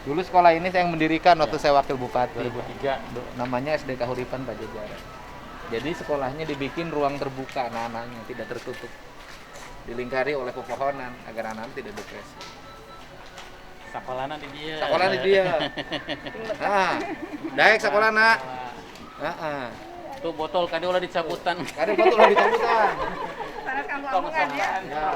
Dulu sekolah ini saya yang mendirikan waktu Ya. saya wakil bupati. 2003. Namanya SD Kahuripan Pajajaran. Jadi sekolahnya dibikin ruang terbuka anak-anaknya, tidak tertutup. Dilingkari oleh pepohonan agar anak-anak tidak depresi. Sakolana di dia. Sekolah di dia. Nah, daek sekolah nak. Heeh. Tuh botol kade ulah dicabutan. Kadang betul lah dicabutan. Karena kamu Tong omongan ya. sombaan. Ya.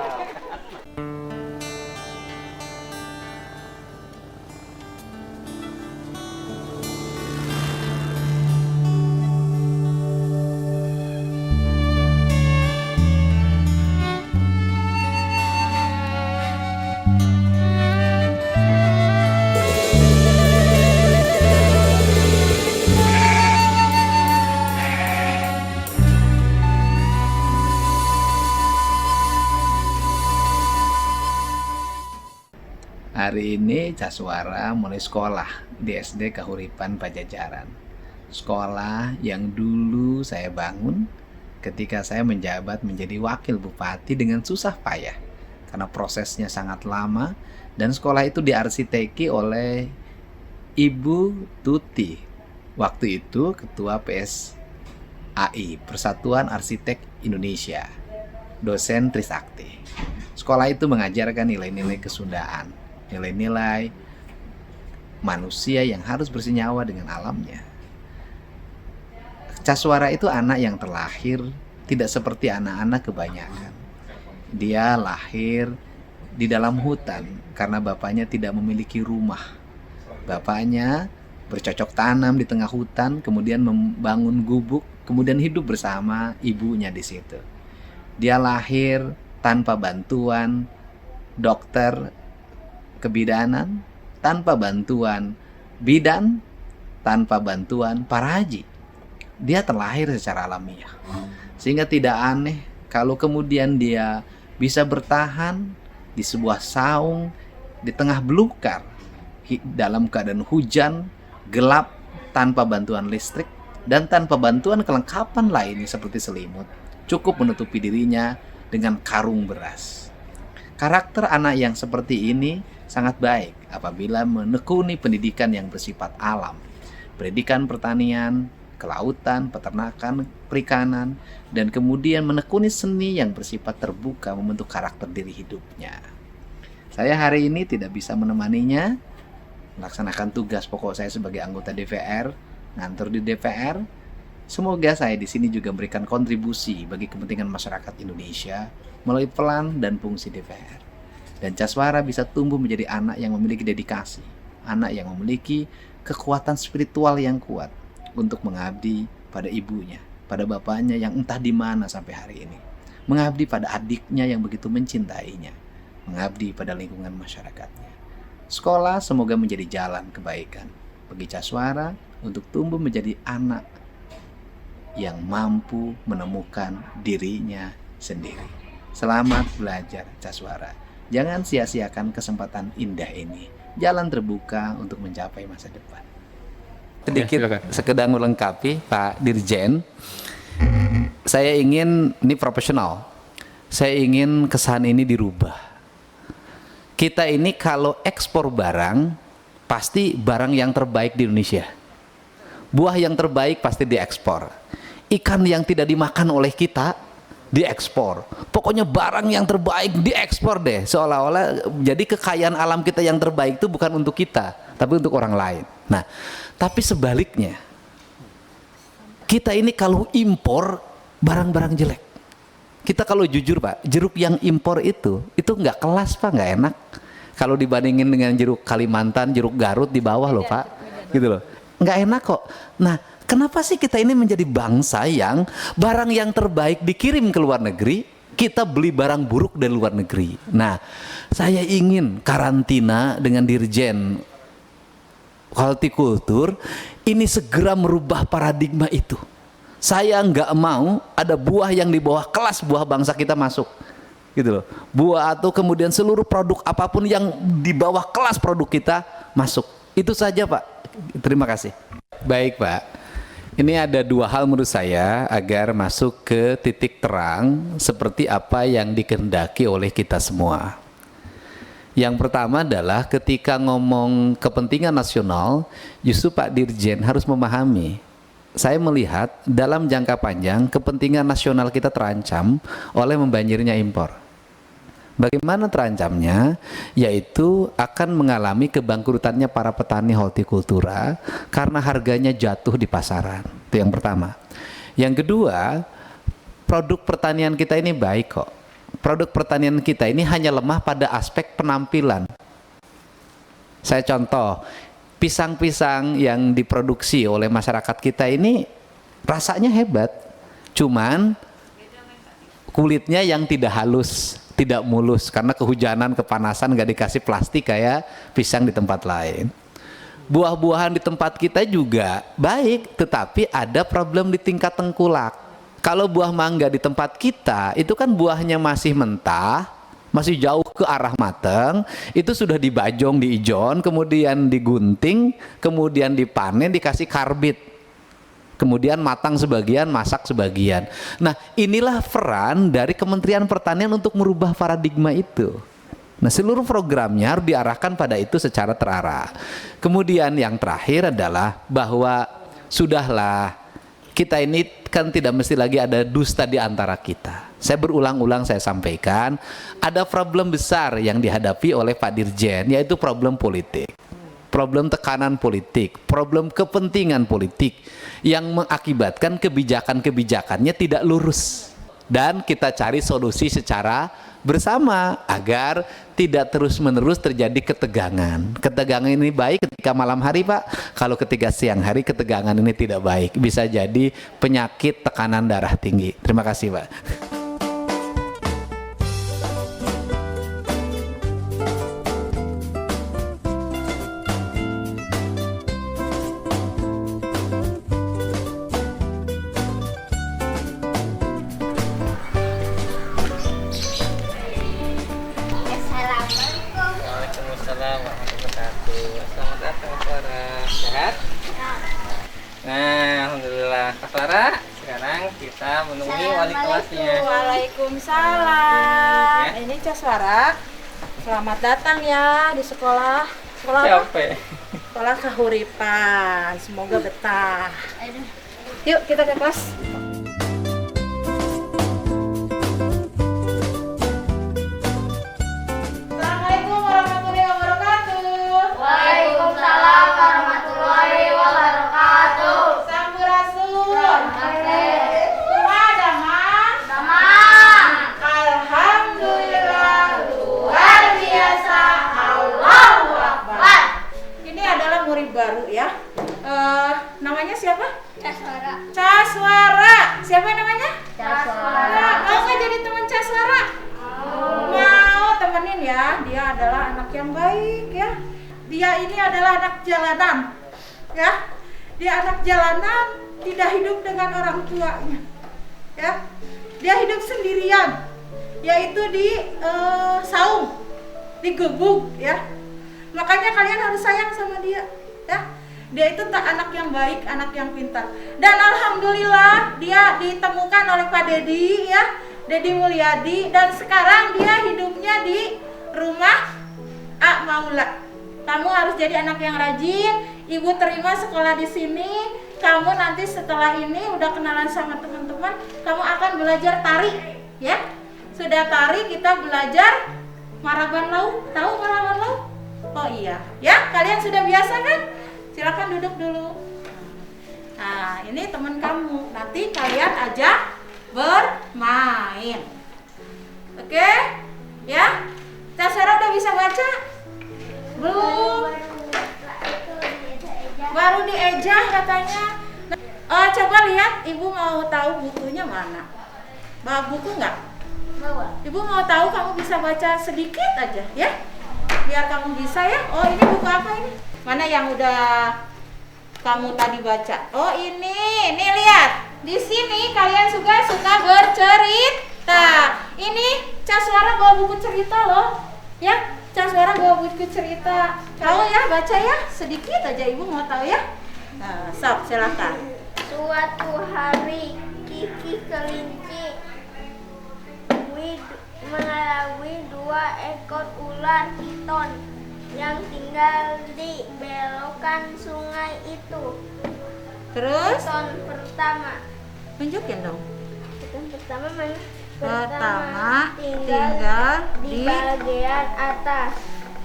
Hari ini Caswara mulai sekolah di SD Kahuripan Pajajaran. Sekolah yang dulu saya bangun ketika saya menjabat menjadi wakil bupati dengan susah payah. Karena prosesnya sangat lama dan sekolah itu diarsiteki oleh Ibu Tuti. Waktu itu ketua PSAI, Persatuan Arsitek Indonesia, dosen Trisakti. Sekolah itu mengajarkan nilai-nilai kesundaan, nilai-nilai manusia yang harus bersenyawa dengan alamnya. Caswara itu anak yang terlahir tidak seperti anak-anak kebanyakan. Dia lahir di dalam hutan karena bapaknya tidak memiliki rumah. Bapaknya bercocok tanam di tengah hutan, kemudian membangun gubuk, kemudian hidup bersama ibunya di situ. Dia lahir tanpa bantuan dokter kebidanan, tanpa bantuan bidan, tanpa bantuan para haji. Dia terlahir secara alamiah. Sehingga tidak aneh kalau kemudian dia bisa bertahan di sebuah saung di tengah belukar dalam keadaan hujan, gelap, tanpa bantuan listrik dan tanpa bantuan kelengkapan lainnya seperti selimut. Cukup menutupi dirinya dengan karung beras. Karakter anak yang seperti ini sangat baik apabila menekuni pendidikan yang bersifat alam. Pendidikan pertanian, kelautan, peternakan, perikanan, dan kemudian menekuni seni yang bersifat terbuka membentuk karakter diri hidupnya. Saya hari ini tidak bisa menemaninya, melaksanakan tugas pokok saya sebagai anggota DPR, ngantor di DPR. Semoga saya di sini juga memberikan kontribusi bagi kepentingan masyarakat Indonesia melalui peran dan fungsi DPR. Dan Caswara bisa tumbuh menjadi anak yang memiliki dedikasi, anak yang memiliki kekuatan spiritual yang kuat untuk mengabdi pada ibunya, pada bapaknya yang entah di mana sampai hari ini, mengabdi pada adiknya yang begitu mencintainya, mengabdi pada lingkungan masyarakatnya. Sekolah semoga menjadi jalan kebaikan bagi Caswara untuk tumbuh menjadi anak yang mampu menemukan dirinya sendiri. Selamat belajar Caswara. Jangan sia-siakan kesempatan indah ini. Jalan terbuka untuk mencapai masa depan. Sedikit sekedar melengkapi Pak Dirjen. Saya ingin, ini profesional, saya ingin kesan ini dirubah. Kita ini kalau ekspor barang, pasti barang yang terbaik di Indonesia. Buah yang terbaik pasti diekspor. Ikan yang tidak dimakan oleh kita diekspor. Pokoknya barang yang terbaik diekspor deh. Seolah-olah jadi kekayaan alam kita yang terbaik itu bukan untuk kita, tapi untuk orang lain. Nah, tapi sebaliknya, kita ini kalau impor barang-barang jelek. Kita kalau jujur Pak, jeruk yang impor itu nggak kelas Pak, nggak enak. Kalau dibandingin dengan jeruk Kalimantan, jeruk Garut di bawah loh Pak, gitu loh. Nggak enak kok. Nah, kenapa sih kita ini menjadi bangsa yang barang yang terbaik dikirim ke luar negeri, kita beli barang buruk dari luar negeri. Nah, saya ingin karantina dengan Dirjen Hortikultur ini segera merubah paradigma itu. Saya nggak mau ada buah yang di bawah kelas buah bangsa kita masuk, gitu loh. Buah atau kemudian seluruh produk apapun yang di bawah kelas produk kita masuk. Itu saja Pak. Terima kasih. Baik Pak. Ini ada dua hal menurut saya agar masuk ke titik terang seperti apa yang dikehendaki oleh kita semua. Yang pertama adalah ketika ngomong kepentingan nasional, justru Pak Dirjen harus memahami. Saya melihat dalam jangka panjang kepentingan nasional kita terancam oleh membanjirnya impor. Bagaimana terancamnya? Yaitu akan mengalami kebangkrutannya para petani hortikultura karena harganya jatuh di pasaran. Itu yang pertama. Yang kedua, produk pertanian kita ini baik kok. Produk pertanian kita ini hanya lemah pada aspek penampilan. Saya contoh, pisang-pisang yang diproduksi oleh masyarakat kita ini rasanya hebat. Cuman kulitnya yang tidak halus, tidak mulus karena kehujanan, kepanasan, nggak dikasih plastik kayak pisang di tempat lain. Buah-buahan di tempat kita juga baik, tetapi ada problem di tingkat tengkulak. Kalau buah mangga di tempat kita, itu kan buahnya masih mentah, masih jauh ke arah mateng, itu sudah dibajong, diijon, kemudian digunting, kemudian dipanen, dikasih karbit. Kemudian matang sebagian, masak sebagian. Nah, inilah peran dari Kementerian Pertanian untuk merubah paradigma itu. Nah, seluruh programnya harus diarahkan pada itu secara terarah. Kemudian yang terakhir adalah bahwa sudahlah, kita ini kan tidak mesti lagi ada dusta di antara kita. Saya berulang-ulang saya sampaikan, ada problem besar yang dihadapi oleh Pak Dirjen, yaitu problem politik. Problem tekanan politik, problem kepentingan politik yang mengakibatkan kebijakan-kebijakannya tidak lurus. Dan kita cari solusi secara bersama agar tidak terus-menerus terjadi ketegangan. Ketegangan ini baik ketika malam hari, Pak. Kalau ketika siang hari ketegangan ini tidak baik. Bisa jadi penyakit tekanan darah tinggi. Terima kasih, Pak. Waalaikumsalam warahmatullahi wabarakatuh. Selamat datang Kak Clara. Sehat? Nah, alhamdulillah Kak Clara. Sekarang kita menemui wali kelasnya. Waalaikumsalam. Ya. Ini Caswara. Selamat datang ya di sekolah. Sekolah apa? Capek. Sekolah Kahuripan. Semoga betah. Yuk kita ke kelas. Assalamualaikum warahmatullahi wabarakatuh. Waalaikumsalam warahmatullahi wabarakatuh. Sampurasun. Semua damang. Teman, Alhamdulillah. luar biasa. Allahu Akbar. Ini adalah murid baru ya. Namanya siapa? Caswara. Caswara. Siapa namanya? Caswara. Mau nggak jadi teman Caswara? Mau temenin ya. Dia adalah anak yang baik ya. Dia ini adalah anak jalanan ya. Dia anak jalanan, tidak hidup dengan orang tuanya ya. Dia hidup sendirian, yaitu di saung, di gubuk ya. Makanya kalian harus sayang sama dia ya. Dia itu tak anak yang baik, anak yang pintar. Dan alhamdulillah dia ditemukan oleh Pak Dedi ya, Dedi Mulyadi, dan sekarang dia hidupnya di rumah A Maula. Kamu harus jadi anak yang rajin. Ibu terima sekolah di sini. Kamu nanti setelah ini udah kenalan sama teman-teman, kamu akan belajar tari ya. Sudah tari, kita belajar maraban lau. Tahu maraban lau? Oh iya ya, kalian sudah biasa kan? Silakan duduk dulu. Nah, ini teman kamu. Nanti kalian ajak bermain. Oke? Ya? Caswara udah bisa baca? Belum? Baru diejah katanya. Coba lihat, ibu mau tahu bukunya mana? Bawa buku nggak? Bawa. Ibu mau tahu kamu bisa baca sedikit aja ya? Biar kamu bisa ya. Oh, ini buku apa ini? Mana yang udah kamu tadi baca? Oh, ini lihat. Di sini kalian suka bercerita. Ini Caswara bawa buku cerita loh. Ya, Caswara bawa buku cerita. Tahu ya, baca ya. Sedikit aja, ibu mau tahu ya. Nah, sok silakan. Suatu hari Kiki kelinci mengalami 2 ekor ular piton yang tinggal di belokan sungai itu. Terus Piton pertama. tunjukin dong. Piton pertama Pertama tinggal di di bagian atas.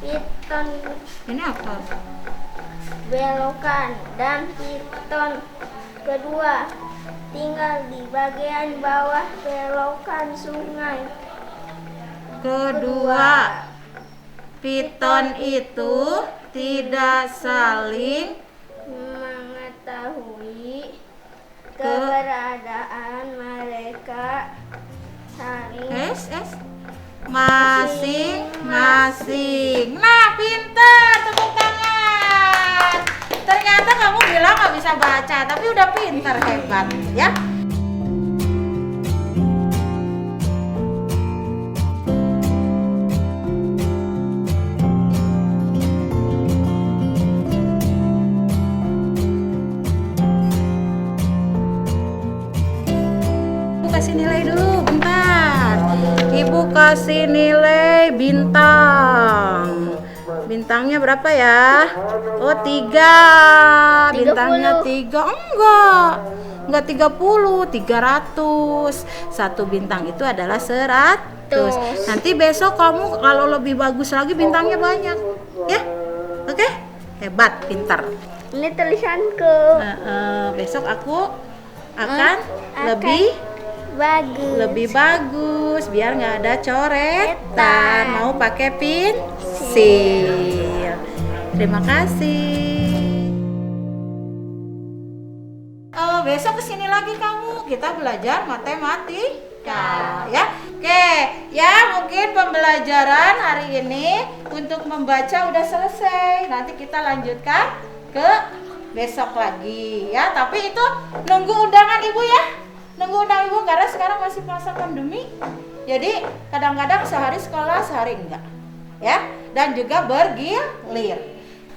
Piton ini apa? belokan dan piton kedua tinggal di bagian bawah belokan sungai. Kedua, piton itu tidak saling Mengetahui keberadaan mereka saling masing-masing. Nah, pintar, tepuk tangan. Ternyata kamu bilang nggak bisa baca, tapi udah pintar, hebat ya. Kasih nilai dulu, bentar. Ibu kasih nilai bintang. Bintangnya berapa ya? Oh, 3. Bintangnya 3. Enggak 30, 300. Satu bintang itu adalah 100. Nanti besok kamu kalau lebih bagus lagi bintangnya banyak. Ya? Oke? Hebat, pintar. ini tulisanku. Besok aku akan lebih bagus biar nggak ada coretan. Mau pakai pensil. Terima kasih. Besok kesini lagi kamu, kita belajar matematika ya. Oke ya, mungkin pembelajaran hari ini untuk membaca udah selesai. Nanti kita lanjutkan ke besok lagi ya. Tapi itu nunggu undangan ibu ya. Nunggu undang ibu karena sekarang masih masa pandemi. Jadi kadang-kadang sehari sekolah, sehari enggak. Ya, dan juga bergilir.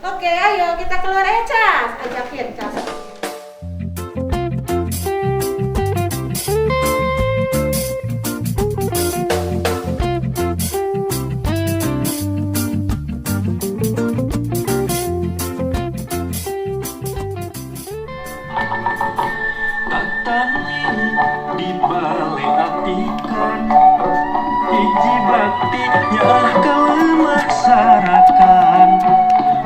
Oke, ayo kita keluar Cas. Ajakin Cas. Di balai atikan hiji baktinya kelemaksanakan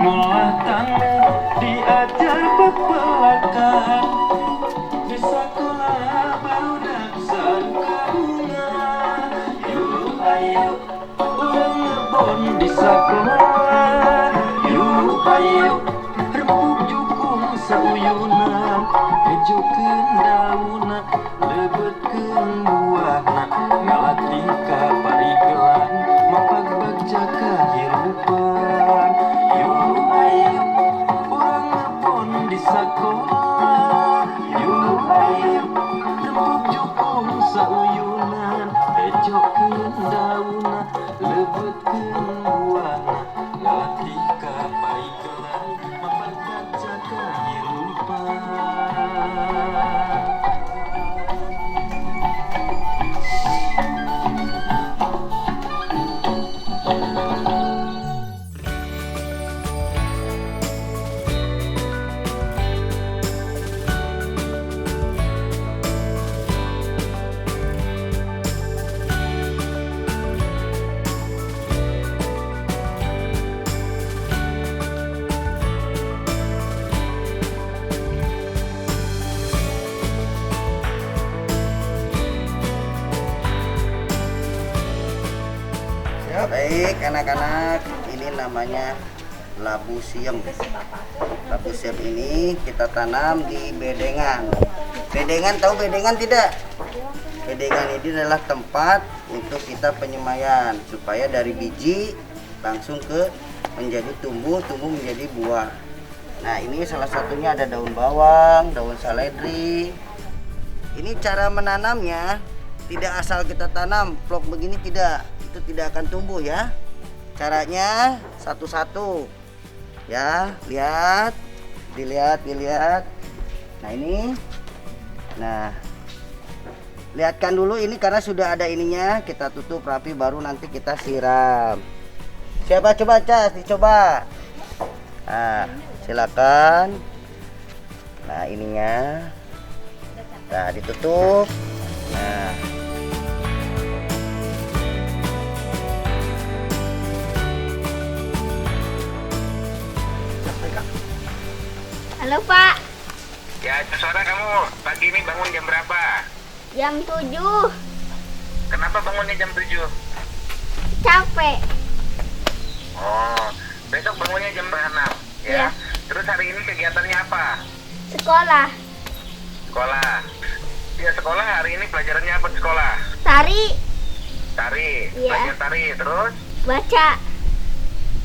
ngolah tangan diajar pepelakan di sekolah barudak sarungna yuk ayo ulang ngebon di sekolah yuk ayo rempuk jukung sauyunan ejokeun dauna lebetkeun buahna ngalatih ka parigelan mapag-bagja kahirupan yuk ayo urang nepon di sakola yuk ayo rempuk jukung sauyunan ejokeun dauna lebetkeun buahna ngalatih ka parigelan mapag-bagja kahirupan. Baik anak-anak, ini namanya labu siam. Labu siam ini kita tanam di bedengan. Bedengan, tahu bedengan tidak? Bedengan ini adalah tempat untuk kita penyemaian supaya dari biji langsung ke menjadi tumbuh menjadi buah. Nah, ini salah satunya ada daun bawang, daun seledri. Ini cara menanamnya, tidak asal kita tanam vlog begini, tidak. Itu tidak akan tumbuh ya. Caranya satu-satu ya, dilihat. Nah ini, nah Lihatkan dulu ini karena sudah ada ininya, kita tutup rapi baru nanti kita siram. Siapa coba Cas, dicoba. Nah, silakan. Nah, ininya. Nah, ditutup. Nah. Halo Pak, Ya, Suara, kamu pagi ini bangun jam berapa? jam 7. Kenapa bangunnya jam 7? Capek. Oh, besok bangunnya jam 6 ya. Iya. Terus hari ini kegiatannya apa? Sekolah. Sekolah. Ya, sekolah hari ini pelajarannya apa di sekolah? Tari. Tari. Iya. Belajar tari. Terus? Baca.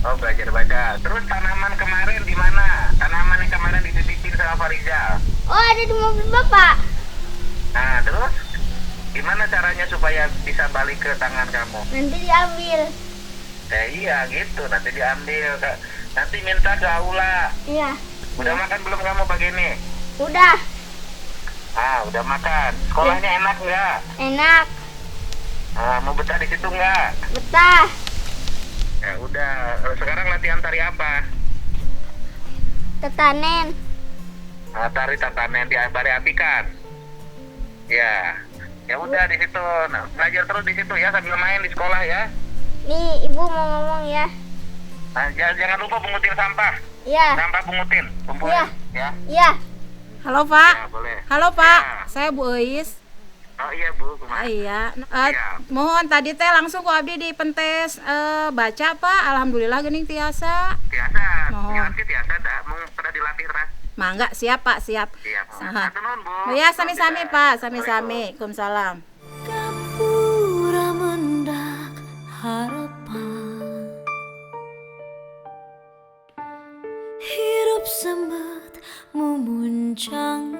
Oh, belajar baca. Terus tanaman kemarin di mana? Tanaman yang kemarin dititipin sama Farizal. Oh, ada di mobil Bapak. Nah, terus gimana caranya supaya bisa balik ke tangan kamu? Nanti diambil. Iya gitu, nanti diambil. Nanti minta ke aula. Iya. Udah makan belum kamu pagi ini? Udah. Ah, udah makan. Sekolahnya enak nggak? Enak. Ah, mau betah di situ nggak? Betah. Ya udah. Sekarang latihan tari apa? Tetanen. Ah, tari tatanen di Bari Apikan. Ya. Ya udah di situ. Nah, belajar terus di situ ya sambil main di sekolah ya. Nih, Ibu mau ngomong ya. Nah, jangan lupa pungutin sampah. Iya. Sampah pungutin, kumpulin Iya. ya. Iya. Halo Pak. Ya, boleh. Halo Pak, Ya. saya Bu Eis. Oh iya Bu, kumaha? Iya. Iya. Mohon tadi teh langsung ku abdi di pentes baca Pak. Alhamdulillah geuning tiasa. Tiasa, Mohon. nyawa sih tiasa dah. Mau pada dilatih terus. Mangga siap Pak, siap. Iya, Saha. Matur nuhun, Bu. Ya sami-sami Pak, sami-sami. Waalaikumsalam. Waalaikumsalam. Gapura mendak harapan, hirup semut mumuncangan,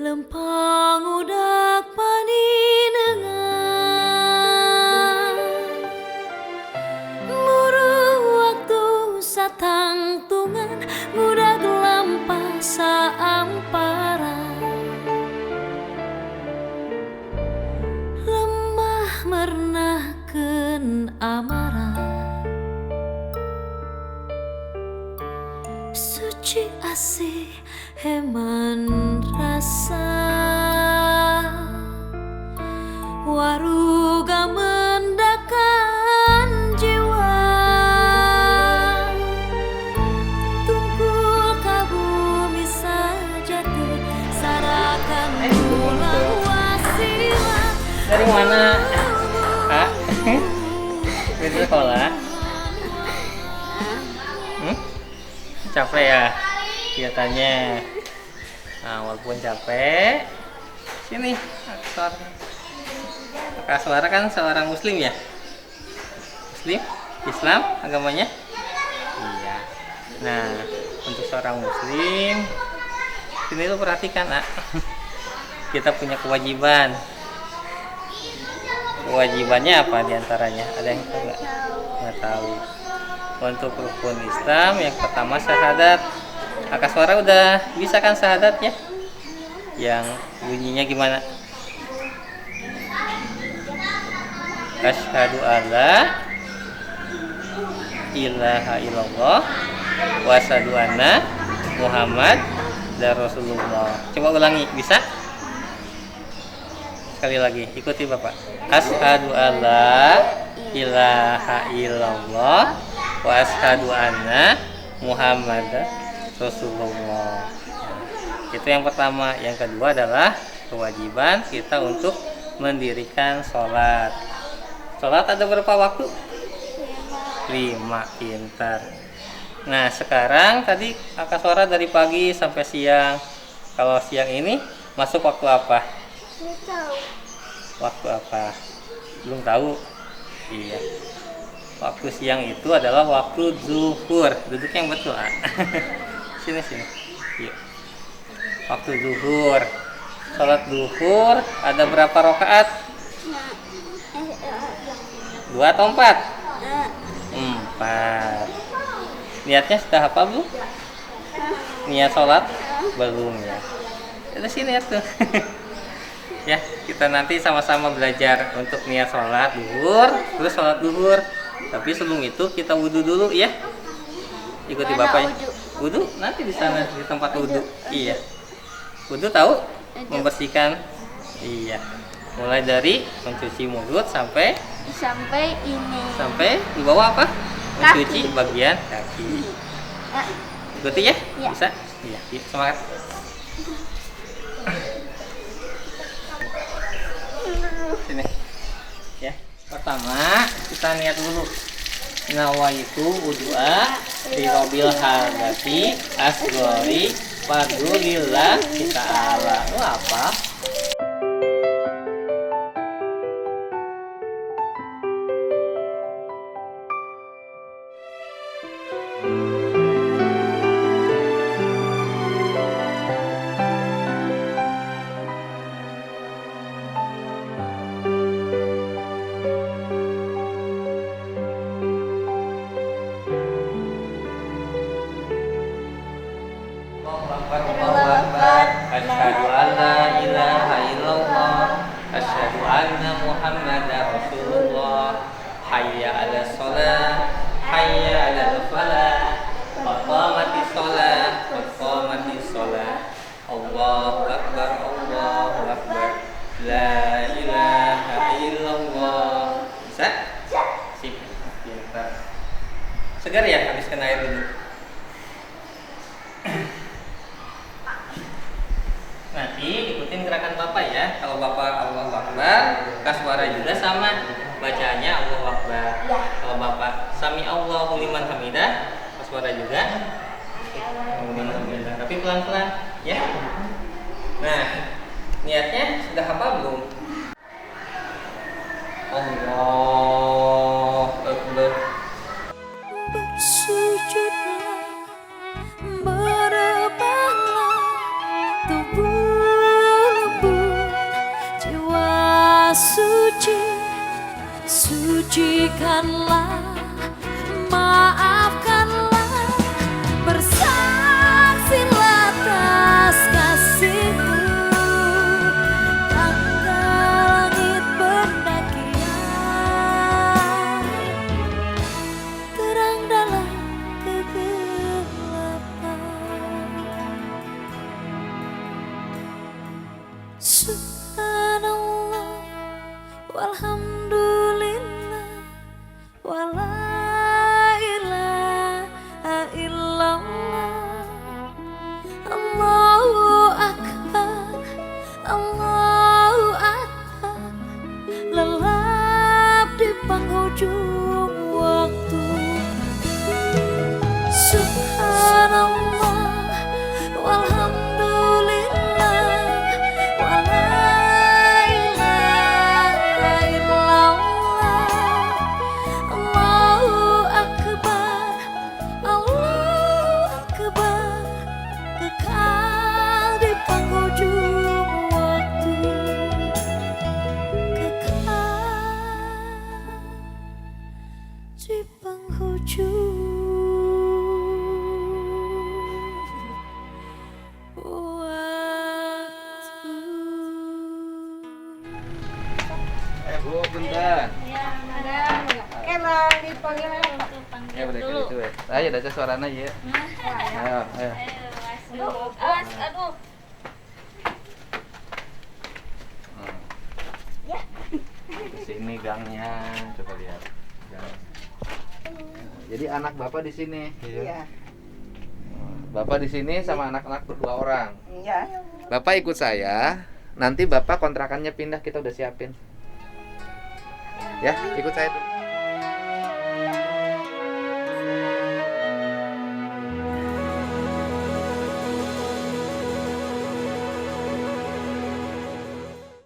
lempang udak paninengan, muru waktu satangtungan ngudag lampah saamparan, lemah mernakeun amarah, suci asih heman rasa, waruga mendakan jiwa, tungkul ka bumi sajati, sarakan ulang wasilah. Dari mana? Kak? Dari sekolah? Capek ya? Kelihatannya. Nah, walaupun capek, sini Kak Suara kan seorang muslim ya? Muslim? Islam agamanya? Iya. Nah, untuk seorang muslim, sini tuh perhatikan, Nak. Kita punya kewajiban. Kewajibannya apa diantaranya? Ada yang tahu nggak? Nggak tahu. Untuk rukun Islam yang pertama syahadat. Kak Suara udah bisa kan syahadatnya? Yang bunyinya gimana? Asyhadu alla ilaha illallah wa asyhadu anna Muhammad dan Rasulullah. Coba ulangi, bisa? Sekali lagi, ikuti Bapak. Asyhadu alla ilaha illallah wa asyhadu anna Muhammad Rasulullah. Itu yang pertama. Yang kedua adalah kewajiban kita untuk mendirikan sholat. Sholat ada berapa waktu? 5. Pintar. Nah, sekarang tadi Kak Suara dari pagi sampai siang. Kalau siang ini masuk waktu apa? Nggak tahu. Waktu apa? Belum tahu? Iya. Waktu siang itu adalah waktu zuhur. Duduk yang betul, ah. Sini. Yuk. Waktu zuhur. Sholat zuhur ada berapa rakaat? 2 atau 4? 4. Niatnya sudah apa, Bu? Niat sholat? Belum ya. Di sini ya tuh. Ya, kita nanti sama-sama belajar untuk niat sholat duhur, terus sholat duhur. Tapi sebelum itu kita wudhu dulu ya. Ikuti Mana Bapak ya. wudhu? Wudhu nanti di sana di tempat wudhu. Iya. Wudhu tahu? Membersihkan. Iya. Mulai dari mencuci mulut sampai ini. di bawah apa? Mencuci Kaki. bagian kaki. Ah, Ikuti ya? Iya. Bisa? Iya. Yuk, semangat. Sini. Ya. Pertama, kita niat dulu. Nawaitu wudu'a di robil hadati asgori fadlillah ta'ala. Lu apa? Asyhadu an la ilaha illallah asyhadu anna muhammadar rasulullah hayya 'alas shalah hayya 'alal falah qad qamatis shalah qad qamatis shalah Allahu akbar la ilaha illallah. Bisa? Sip. Pintar. Segar ya, habiskan air dulu. Nanti ikutin gerakan Bapak ya. Kalau Bapak Allahu Akbar, kaswara juga sama. Bacaannya Allahu Akbar. Kalau Bapak Sami Allahu liman hamidah, kaswara juga liman hamidah. Tapi pelan-pelan ya. Nah, niatnya sudah hafal belum? Allahu Akbar. Bersujudlah, merebahlah tubuh lembut, jiwa suci, sucikanlah, maafkanlah, bersaksilah atas kasih-Mu. Tangga langit pendakian, terang dalam kegelapan. Subhanallah walhamdulillah wala ilaha illallah. Allahu akbar, Allahu akbar. Lelap di penghujung waktu. Subhanallah walhamdulillah wala ilaha illallah. Allahu akbar, Allahu akbar. Kekal di penghujung waktu, kekal di penghujung waktu. Bu, bentar. Kelah dipanggil Ya boleh kayak gitu ya. Ayo baca suaranya ya. Ayo. Aduh. Di sini gangnya, coba lihat. Gang. Jadi anak Bapak di sini. Iya. Bapak di sini sama anak-anak berdua orang. Iya. Bapak ikut saya. Nanti Bapak kontrakannya pindah, kita udah siapin. Ya, ikut saya dulu.